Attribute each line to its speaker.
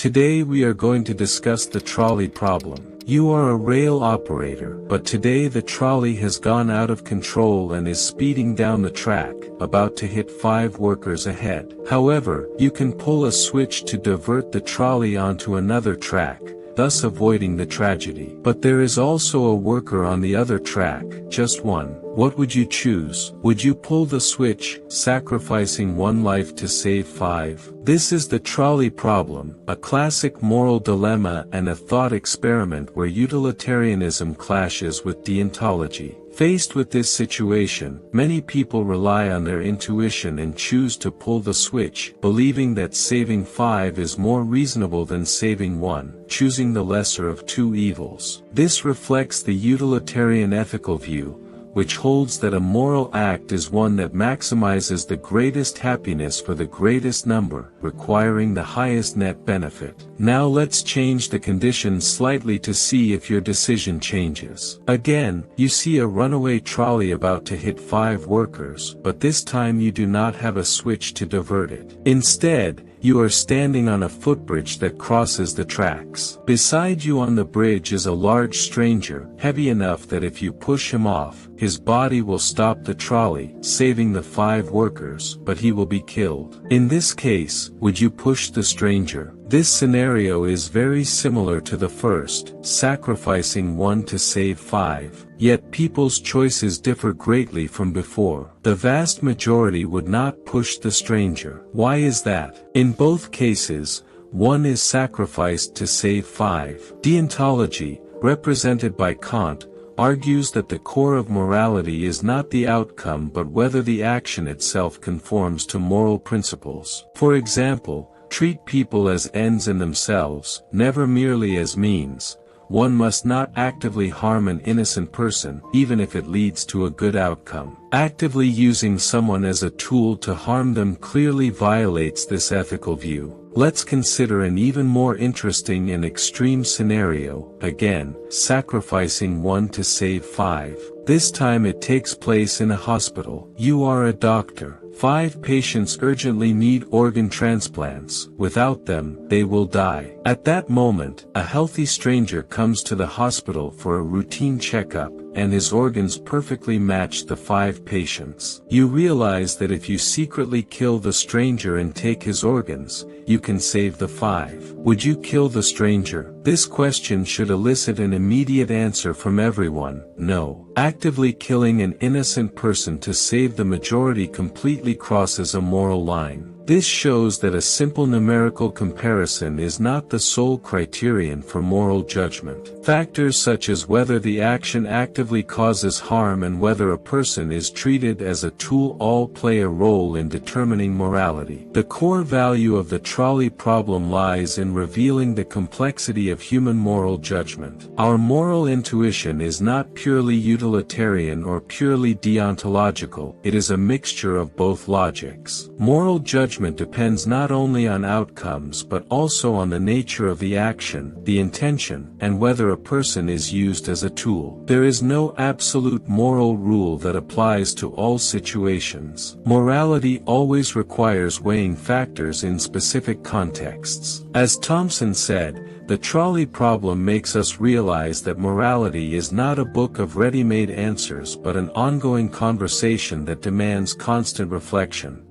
Speaker 1: Today we are going to discuss the trolley problem. You are a rail operator, but today the trolley has gone out of control and is speeding down the track, about to hit 5 workers ahead. However, you can pull a switch to divert the trolley onto another track, thus avoiding the tragedy. But there is also a worker on the other track, just one. What would you choose? Would you pull the switch, sacrificing one life to save 5? This is the trolley problem, a classic moral dilemma and a thought experiment where utilitarianism clashes with deontology. Faced with this situation, many people rely on their intuition and choose to pull the switch, believing that saving 5 is more reasonable than saving 1, choosing the lesser of 2 evils. This reflects the utilitarian ethical view, which holds that a moral act is one that maximizes the greatest happiness for the greatest number, requiring the highest net benefit. Now let's change the conditions slightly to see if your decision changes. Again, you see a runaway trolley about to hit 5 workers, but this time you do not have a switch to divert it. Instead, you are standing on a footbridge that crosses the tracks. Beside you on the bridge is a large stranger, heavy enough that if you push him off, his body will stop the trolley, saving the 5 workers, but he will be killed. In this case, would you push the stranger? This scenario is very similar to the first, sacrificing 1 to save 5. Yet people's choices differ greatly from before. The vast majority would not push the stranger. Why is that? In both cases, 1 is sacrificed to save 5. Deontology, represented by Kant, argues that the core of morality is not the outcome but whether the action itself conforms to moral principles. For example, treat people as ends in themselves, never merely as means. One must not actively harm an innocent person, even if it leads to a good outcome. Actively using someone as a tool to harm them clearly violates this ethical view. Let's consider an even more interesting and extreme scenario, again, sacrificing 1 to save 5. This time it takes place in a hospital. You are a doctor. 5 patients urgently need organ transplants. Without them, they will die. At that moment, a healthy stranger comes to the hospital for a routine checkup, and his organs perfectly match the 5 patients. You realize that if you secretly kill the stranger and take his organs, you can save the 5. Would you kill the stranger? This question should elicit an immediate answer from everyone: no. Actively killing an innocent person to save the majority completely crosses a moral line. This shows that a simple numerical comparison is not the sole criterion for moral judgment. Factors such as whether the action actively causes harm and whether a person is treated as a tool all play a role in determining morality. The core value of the trolley problem lies in revealing the complexity of human moral judgment. Our moral intuition is not purely utilitarian or purely deontological, it is a mixture of both logics. Moral judgment depends not only on outcomes but also on the nature of the action, the intention, and whether a person is used as a tool. There is no absolute moral rule that applies to all situations. Morality always requires weighing factors in specific contexts. As Thompson said, the trolley problem makes us realize that morality is not a book of ready-made answers but an ongoing conversation that demands constant reflection.